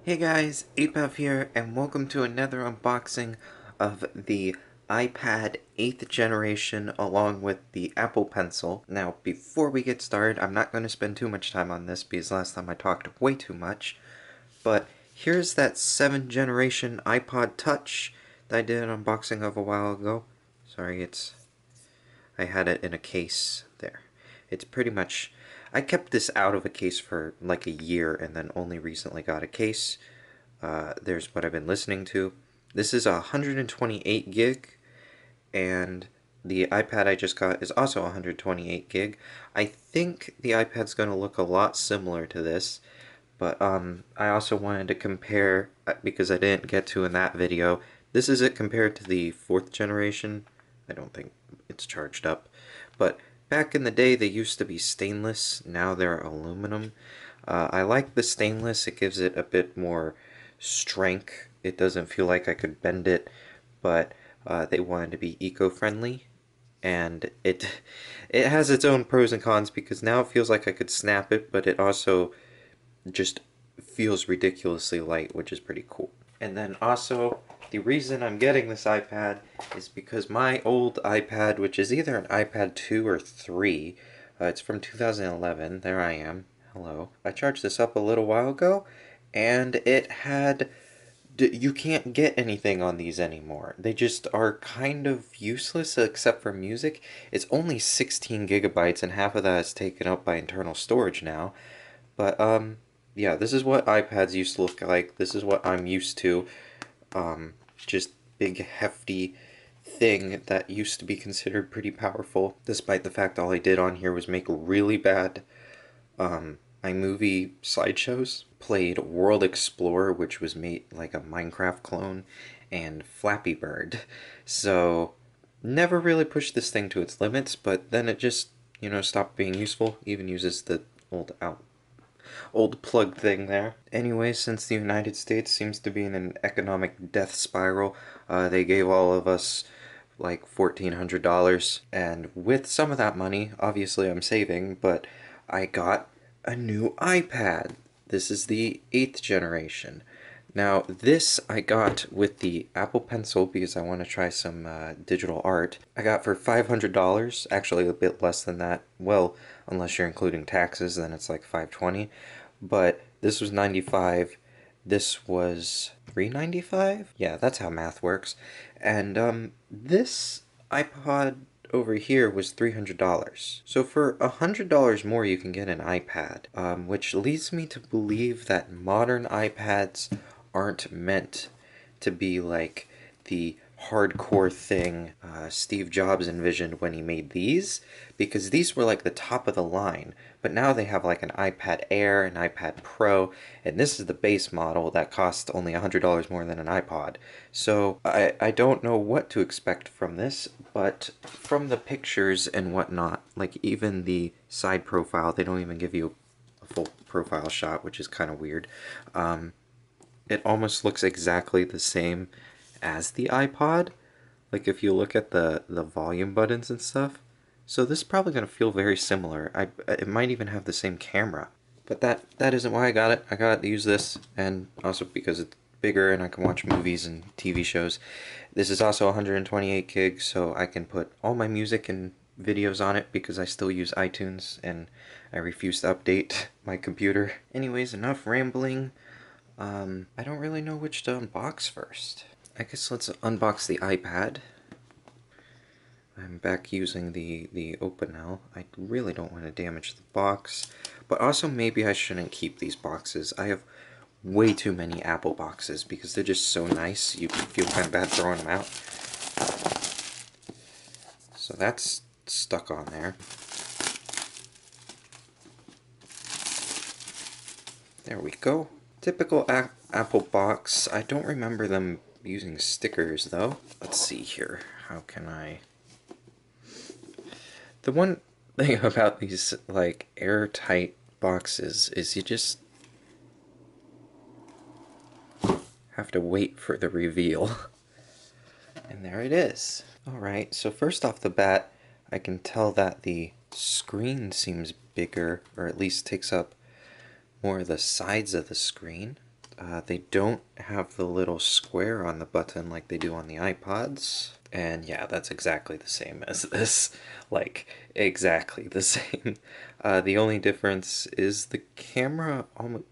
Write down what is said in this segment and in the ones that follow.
Hey guys, iPencil here, and welcome to another unboxing of the iPad 8th generation along with the Apple Pencil. Now, before we get started, I'm not going to spend too much time on this because last time I talked way too much, but here's that 7th generation iPod Touch that I did an unboxing of a while ago. Sorry, I had it in a case there. It's pretty much... I kept this out of a case for like a year and then only recently got a case. There's what I've been listening to. This is 128 gig, and the iPad I just got is also 128 gig. I think the iPad's going to look a lot similar to this, but I also wanted to compare, because I didn't get to in that video. This is it compared to the 4th generation. I don't think it's charged up, but back in the day they used to be stainless, now they're aluminum. I like the stainless, it gives it a bit more strength. It doesn't feel like I could bend it, but they wanted to be eco-friendly, and it has its own pros and cons because now it feels like I could snap it, but it also just feels ridiculously light, which is pretty cool. And then also, the reason I'm getting this iPad is because my old iPad, which is either an iPad 2 or 3, it's from 2011, there I am, hello. I charged this up a little while ago, and it had... You can't get anything on these anymore. They just are kind of useless except for music. It's only 16 gigabytes, and half of that is taken up by internal storage now. But, yeah, this is what iPads used to look like. This is what I'm used to. Just big, hefty thing that used to be considered pretty powerful, despite the fact all I did on here was make really bad iMovie slideshows. Played World Explorer, which was made like a Minecraft clone, and Flappy Bird. So, never really pushed this thing to its limits, but then it just, stopped being useful. Even uses the old plug thing there. Anyway, since the United States seems to be in an economic death spiral, they gave all of us like $1,400, and with some of that money, obviously I'm saving, but I got a new iPad. This is the 8th generation. Now, this I got with the Apple Pencil because I want to try some digital art. I got for $500, actually a bit less than that. Well, unless you're including taxes, then it's like $520. But this was $95. This was $395? Yeah, that's how math works. And this iPod over here was $300. So for $100 more you can get an iPad, which leads me to believe that modern iPads aren't meant to be like the hardcore thing Steve Jobs envisioned when he made these, because these were like the top of the line, but now they have like an iPad Air, an iPad Pro, and this is the base model that costs only $100 more than an iPod. So I don't know what to expect from this, but from the pictures and whatnot, like even the side profile, they don't even give you a full profile shot, which is kind of weird. It almost looks exactly the same as the iPod. Like if you look at the volume buttons and stuff. So this is probably going to feel very similar. It might even have the same camera. But that isn't why I got it. I got to use this, and also because it's bigger and I can watch movies and TV shows. This is also 128 gigs, so I can put all my music and videos on it because I still use iTunes and I refuse to update my computer. Anyways, enough rambling. I don't really know which to unbox first. I guess let's unbox the iPad. I'm back using the Opinel. I really don't want to damage the box, but also maybe I shouldn't keep these boxes. I have way too many Apple boxes because they're just so nice. You feel kind of bad throwing them out. So that's stuck on there. There we go. Typical Apple box. I don't remember them using stickers though. Let's see here. How can I... The one thing about these like airtight boxes is you just have to wait for the reveal. And there it is. Alright, so first off the bat, I can tell that the screen seems bigger, or at least takes up more of the sides of the screen. They don't have the little square on the button like they do on the iPods. And yeah, that's exactly the same as this. Like, exactly the same. The only difference is the camera,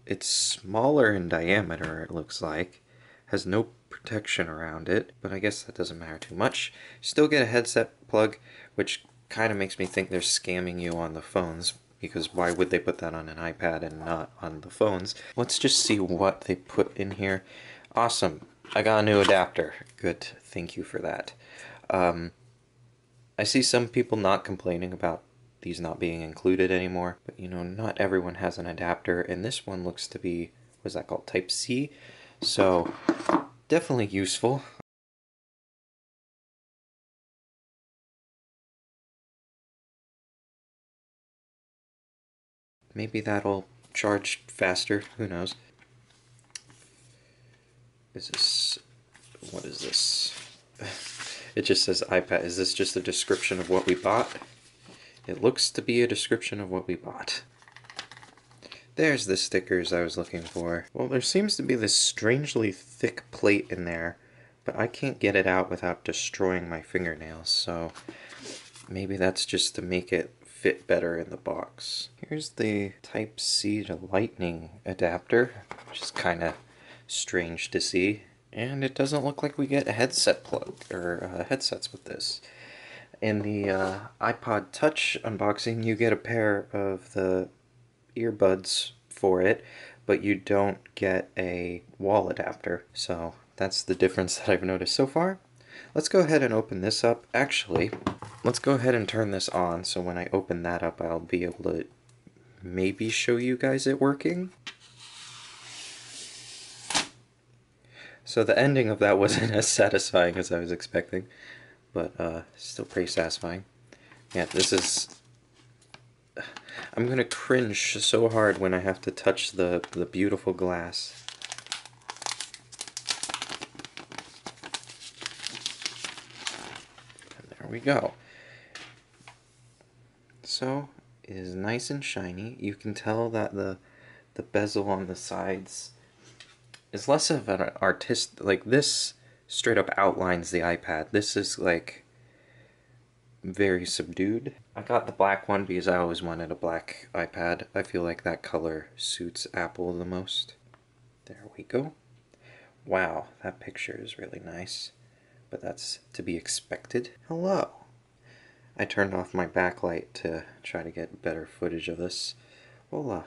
it's smaller in diameter, it looks like. Has no protection around it, but I guess that doesn't matter too much. Still get a headset plug, which kind of makes me think they're scamming you on the phones, because why would they put that on an iPad and not on the phones? Let's just see what they put in here. Awesome. I got a new adapter. Good. Thank you for that. I see some people not complaining about these not being included anymore, but you know, not everyone has an adapter, and this one looks to be, what's that called, Type C? So, definitely useful. Maybe that'll charge faster, who knows. Is this, what is this? It just says iPad. Is this just a description of what we bought? It looks to be a description of what we bought. There's the stickers I was looking for. Well, there seems to be this strangely thick plate in there, but I can't get it out without destroying my fingernails, so maybe that's just to make it fit better in the box. Here's the Type-C to Lightning adapter, which is kind of strange to see. And it doesn't look like we get a headset plug, or headsets with this. In the iPod Touch unboxing, you get a pair of the earbuds for it, but you don't get a wall adapter. So that's the difference that I've noticed so far. Let's go ahead and open this up. Actually, let's go ahead and turn this on, so when I open that up, I'll be able to maybe show you guys it working. So the ending of that wasn't as satisfying as I was expecting, but still pretty satisfying. Yeah, this is... I'm gonna cringe so hard when I have to touch the beautiful glass. And there we go. So, it is nice and shiny. You can tell that the bezel on the sides is less of an artist, like this straight up outlines the iPad. This is like very subdued. I got the black one because I always wanted a black iPad. I feel like that color suits Apple the most. There we go. Wow, that picture is really nice, but that's to be expected. Hello. I turned off my backlight to try to get better footage of this. Hola.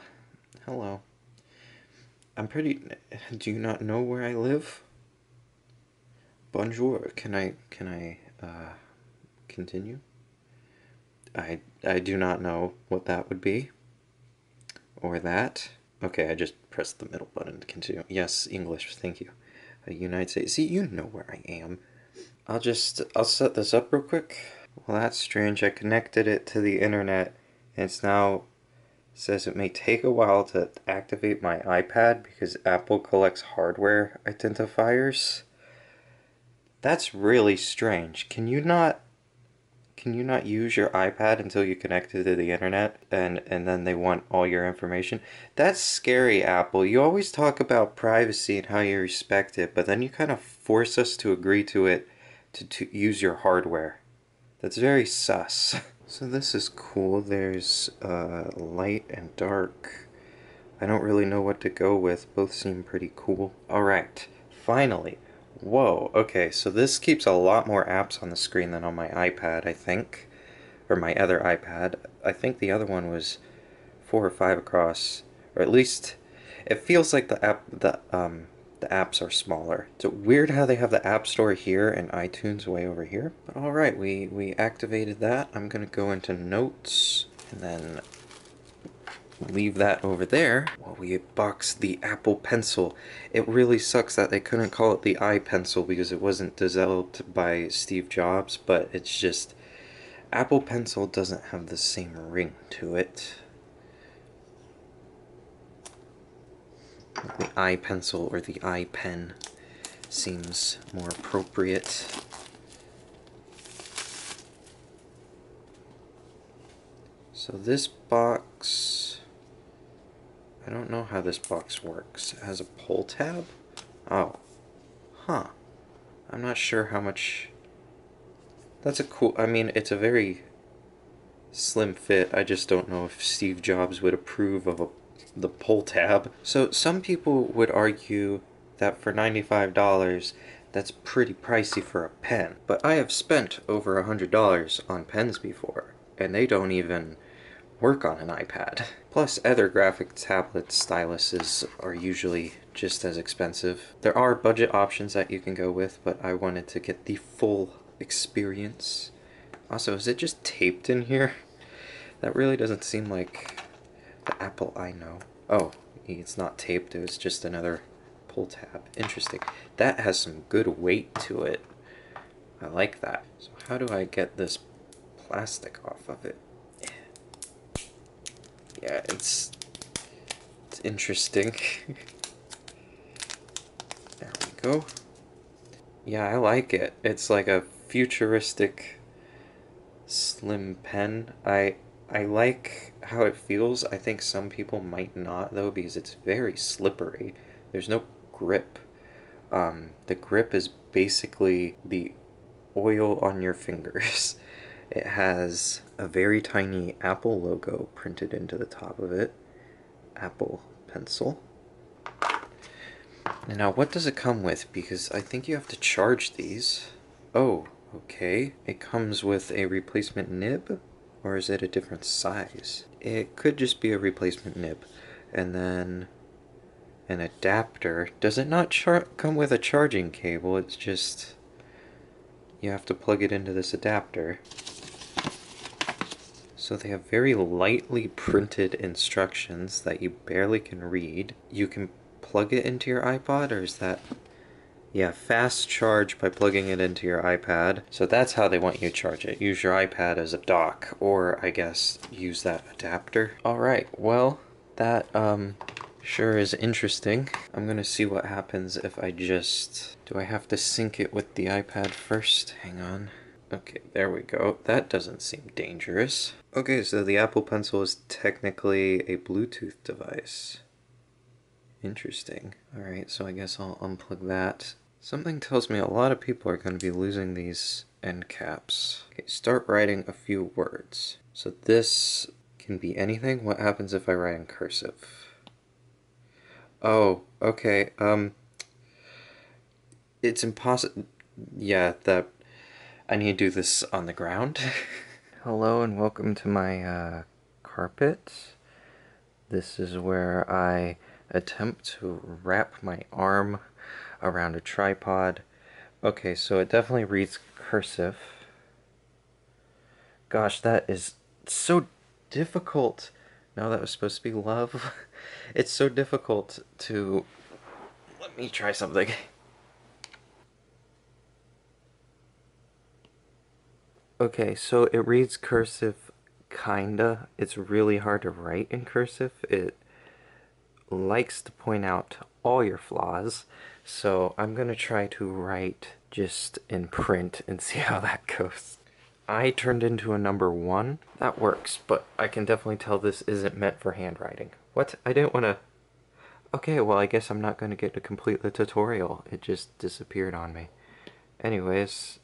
Hello. I'm pretty... Do you not know where I live? Bonjour. Can I continue? I do not know what that would be. Or that. Okay, I just pressed the middle button to continue. Yes, English, thank you. United States. See, you know where I am. I'll set this up real quick. Well, that's strange. I connected it to the internet, and it's now says it may take a while to activate my iPad because Apple collects hardware identifiers. That's really strange. Can you not use your iPad until you connect it to the internet and then they want all your information? That's scary, Apple. You always talk about privacy and how you respect it, but then you kind of force us to agree to it to use your hardware. That's very sus. So this is cool. There's light and dark. I don't really know what to go with. Both seem pretty cool. Alright, finally. Whoa, okay, so this keeps a lot more apps on the screen than on my iPad, I think. Or my other iPad. I think the other one was 4 or 5 across. Or at least, it feels like the apps are smaller. It's weird how they have the App Store here and iTunes way over here. But alright, we activated that. I'm gonna go into Notes, and then leave that over there while we box the Apple Pencil. It really sucks that they couldn't call it the iPencil because it wasn't developed by Steve Jobs, but it's just Apple Pencil doesn't have the same ring to it. The iPencil or the iPen seems more appropriate. So this box, I don't know how this box works. It has a pull tab? Oh. Huh. I'm not sure how much... That's a cool... I mean, it's a very slim fit. I just don't know if Steve Jobs would approve of the pull tab. So some people would argue that for $95, that's pretty pricey for a pen. But I have spent over $100 on pens before, and they don't even work on an iPad. Plus, other graphic tablet styluses are usually just as expensive. There are budget options that you can go with, but I wanted to get the full experience. Also, is it just taped in here? That really doesn't seem like the Apple I know. Oh, it's not taped, it was just another pull tab. Interesting. That has some good weight to it. I like that. So how do I get this plastic off of it? Yeah, it's interesting. There we go. Yeah, I like it. It's like a futuristic slim pen. I like how it feels. I think some people might not though, because it's very slippery. There's no grip. The grip is basically the oil on your fingers. It has a very tiny Apple logo printed into the top of it. Apple Pencil. Now, what does it come with? Because I think you have to charge these. Oh, okay. It comes with a replacement nib? Or is it a different size? It could just be a replacement nib. And then an adapter. Does it not come with a charging cable? It's just... you have to plug it into this adapter. So they have very lightly printed instructions that you barely can read. You can plug it into your iPod, or is that... yeah, fast charge by plugging it into your iPad. So that's how they want you to charge it. Use your iPad as a dock, or I guess use that adapter. Alright, well, that sure is interesting. I'm gonna see what happens if I just... do I have to sync it with the iPad first? Hang on. Okay, there we go. That doesn't seem dangerous. Okay, so the Apple Pencil is technically a Bluetooth device. Interesting. Alright, so I guess I'll unplug that. Something tells me a lot of people are going to be losing these end caps. Okay, start writing a few words. So this can be anything. What happens if I write in cursive? Oh, okay. It's impossible. Yeah, I need to do this on the ground. Hello and welcome to my carpet. This is where I attempt to wrap my arm around a tripod. Okay, so it definitely reads cursive. Gosh, that is so difficult. No, that was supposed to be love. It's so difficult to... let me try something. Okay, so it reads cursive, kinda. It's really hard to write in cursive. It likes to point out all your flaws, so I'm gonna try to write just in print and see how that goes. I turned into a number 1. That works, but I can definitely tell this isn't meant for handwriting. What? I didn't want to... okay, well I guess I'm not going to get to complete the tutorial. It just disappeared on me. Anyways,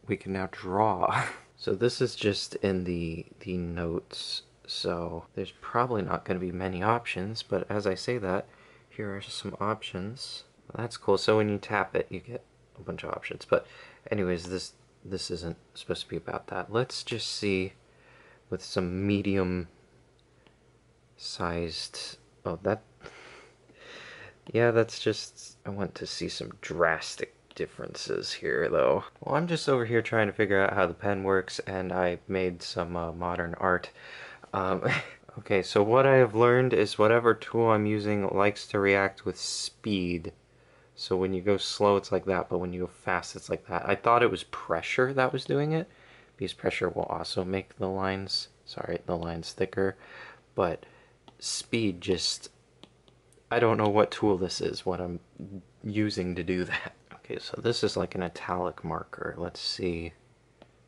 we can now draw. So this is just in the notes, so there's probably not going to be many options, but as I say that, here are some options. Well, that's cool. So when you tap it, you get a bunch of options. But anyways, this isn't supposed to be about that. Let's just see with some medium sized... oh, that... yeah, that's just... I want to see some drastic differences here, though. Well, I'm just over here trying to figure out how the pen works, and I made some modern art. Okay, so what I have learned is whatever tool I'm using likes to react with speed. So when you go slow, it's like that, but when you go fast, it's like that. I thought it was pressure that was doing it, because pressure will also make the lines, the lines thicker, but speed just... I don't know what tool this is, what I'm using to do that. Okay, so this is like an italic marker. Let's see.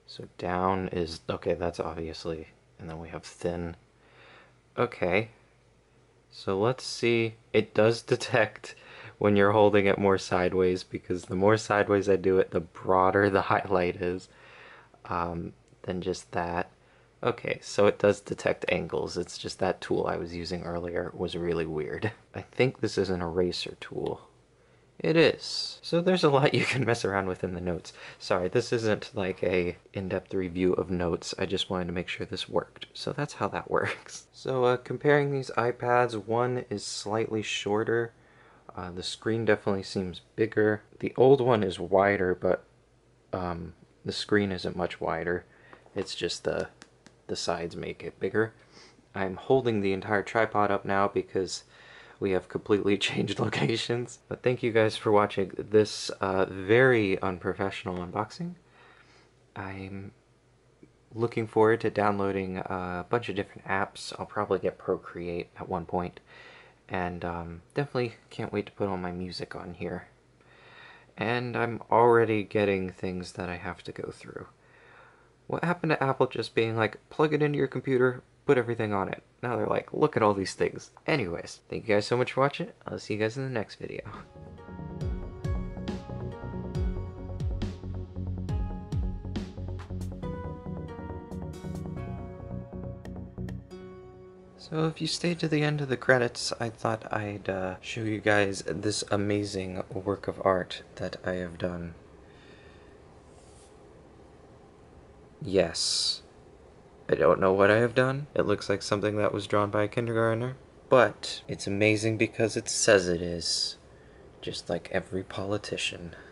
So down is... okay, that's obviously... and then we have thin. Okay. So let's see. It does detect when you're holding it more sideways because the more sideways I do it, the broader the highlight is than just that. Okay, so it does detect angles. It's just that tool I was using earlier was really weird. I think this is an eraser tool. It is. So there's a lot you can mess around with in the notes. Sorry, this isn't like a in-depth review of notes. I just wanted to make sure this worked. So that's how that works. So comparing these iPads, one is slightly shorter. The screen definitely seems bigger. The old one is wider, but the screen isn't much wider. It's just the sides make it bigger. I'm holding the entire tripod up now because we have completely changed locations. But thank you guys for watching this very unprofessional unboxing. I'm looking forward to downloading a bunch of different apps. I'll probably get Procreate at one point. And definitely can't wait to put all my music on here. And I'm already getting things that I have to go through. What happened to Apple just being like, plug it into your computer, put everything on it? Now they're like, look at all these things. Anyways, thank you guys so much for watching. I'll see you guys in the next video. So if you stayed to the end of the credits, I thought I'd show you guys this amazing work of art that I have done. Yes. I don't know what I have done. It looks like something that was drawn by a kindergartner. But it's amazing because it says it is. Just like every politician.